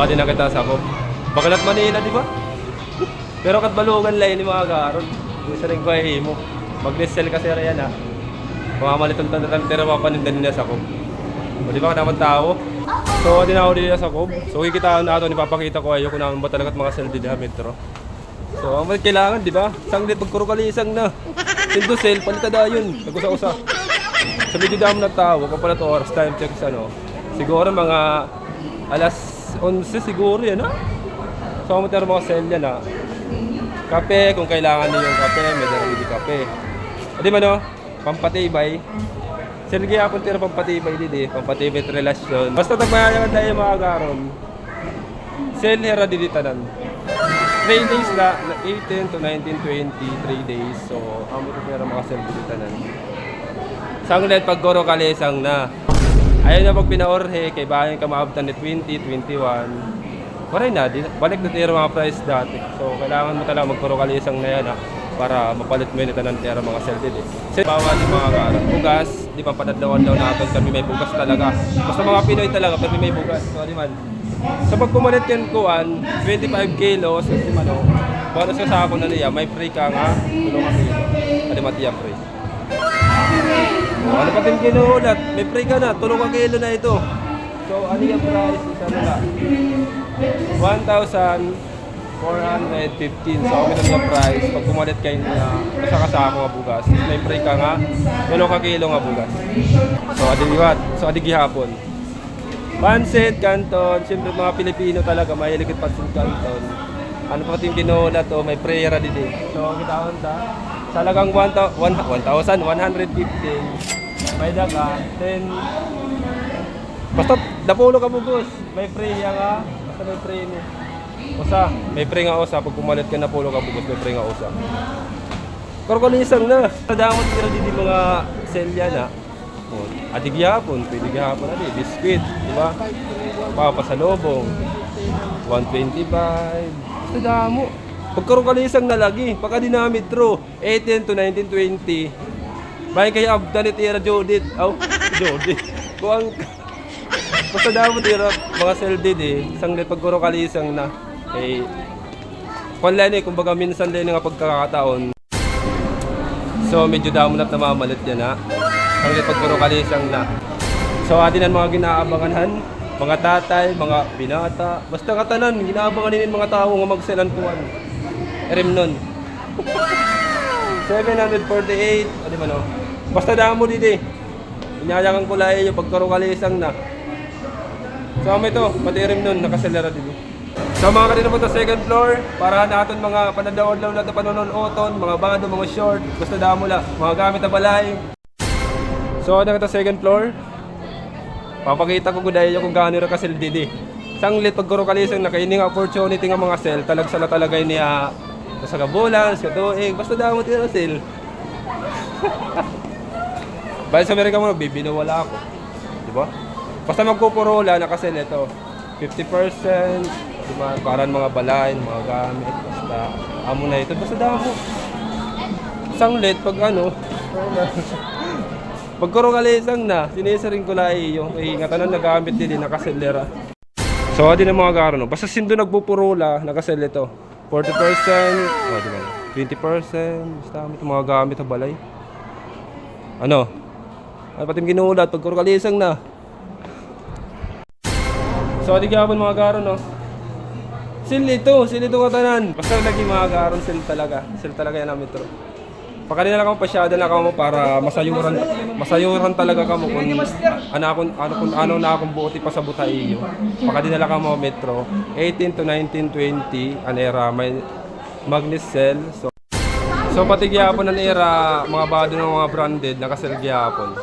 adi na kita sa ko. Bakalat Manila, di ba? Pero kat balugan lang ni mga karon. Isa rin ko ay mo. Mag-sell kasi riyan ha. Mamamalit ang tira papanindan nila sa ko. O di ba naman tao? So adi na ako dito sa ko. So kikitaan na ito ni papakita ko ayo kung naman ba talaga mga sell din metro. So ang kailangan, di ba? Sanglit pagkurukalisang na. Sindo sell palita dayon. Nagusa-usa. Sa medyo dami na tao, kapala to oras time check sa ano. Siguro mga alas 11 siguro yan ha. So ang matira mga sell yan ha. Kape, kung kailangan niyo yung kape, may darami di kape. Di ba no? Pampatibay. Sige ako tira pampatibay din pampatibay at relasyon. Basta tagmayaman tayo mga karon. Sell hera di tanan. 3 days na, 18 to 19, 20, 3 days. So, amo to pera mga sell di tanan. Sanglet pagkoro kalisang na. Ayaw na pag pinaorhe, kay bayan ka maabtan ni 20, 21. Maray na, balik na tira mga price dati. So, kailangan mo talaga magkoro kalisang na yan ha, para mapalit mo yun ito ng tira mga sell din. So, bawal yung mga karan. Bugas, di pa padadlawan daw natin kami may bugas talaga. Basta mga Pinoy talaga, pero may bugas. So, di man. So, pag pumalit yan kuan, 25 kilos, di man o. Bonus ka sa ako na niya, may free ka nga, tulong ka kilo. Adi matiya free. Ano pa din kinuulat? May free ka na, tulong ka kilo na ito. So, ano yung price? Isa na lang. 1,415. So, ako yung price. Pag pumalit kayo na kasakasako nga bugas, may free ka nga, tulong ka kilo nga bugas. So, adigiwat. So, adigihapon. Pansit, Canton. Siyempre mga Pilipino talaga, mahiligit pansit, Canton. Ano pa yung kinuulat o may prayer din eh. So, kita sa lagang 1,115. May daga, 10. Basta, napulo ka bugos. May prayer nga. Basta may prayer ni. Usa, may prayer nga usa. Pag pumalit ka napulo ka bugos, may prayer nga usa. Karkalisang na. Sadamot kira din mga selya na. Adig yapon, pwede gihapon na di. Biscuit, di ba? Papasalobong. 125. Basta damo. Pagkarukalisang na lagi. Pagka dinamitro, 18 to 19, 20. Bayan kayo abdan ni Tira Judith. Judith. Kuang... Basta damo tira, mga sell din eh. Sanglit pagkarukalisang na. Eh, panlan eh, kumbaga minsan din nga pagkakataon. So, medyo damo na namamalit yan ha. Sanglit pagkarukalisang na. So, atin ang mga ginaabanganhan. Mga tatay, mga binata. Basta katanan, ginaabangan din mga tao nga mag-sellan tuwan. Erim nun. 748. Ano ba no? Basta damo din eh. Inyayakan ko lang yung pagkarukalisang na. So may ito, pati erim nun, nakaselera din eh. So mga kanina po ito, second floor. Para natin mga panadaon-law na ito, panonon-oton, mga bando, mga short. Basta damo lang. Mga gamit na balay. So ano ito, second floor. Papakita ko guday yung kung gano'n rin kasel didi. Sanglit pagkarukalisang na kaining opportunity ng mga sel, talagsa na talaga niya sa kabulan, sa katuig, basta damo tira sel. Bayan sa Amerika mo, bibino wala ako. Diba? Basta magpupurola na kasel ito. 50%, diba? Parang mga balay, mga gamit, basta amo na ito, basta damo. Sanglit pag ano, pagkarukalisang na, sinisaring ko lang yung ingatan na nagamit din, nakaselera. So, di na mga karon, basta sindo nagpupurola, nakasel ito. 40%, oh, diba? 20%, basta ito mga gamit na balay. Ano? Ano pati ginulat, pagkarukalisang na. So, di gapon mga karon, no? Sil ito katanan. Basta lagi mga karon, sil talaga yan ang metro. Pakali na lang ako pasyada na ako para masayuran talaga kamo kung ano na akong buoti pa sa butay iyo. Pakali na lang ako metro 18 to 19, 20 an era may magnet cell. So pati gyapon an era mga bado ng mga branded nakasel gyapon.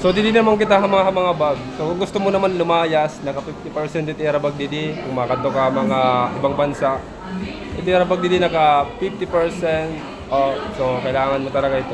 So dili naman kita mga bag. So kung gusto mo naman lumayas, naka 50% dit era bag didi, kung makadto ka mga ibang bansa. Iti era bag didi naka 50%. Oh, so kailangan mo talaga ito.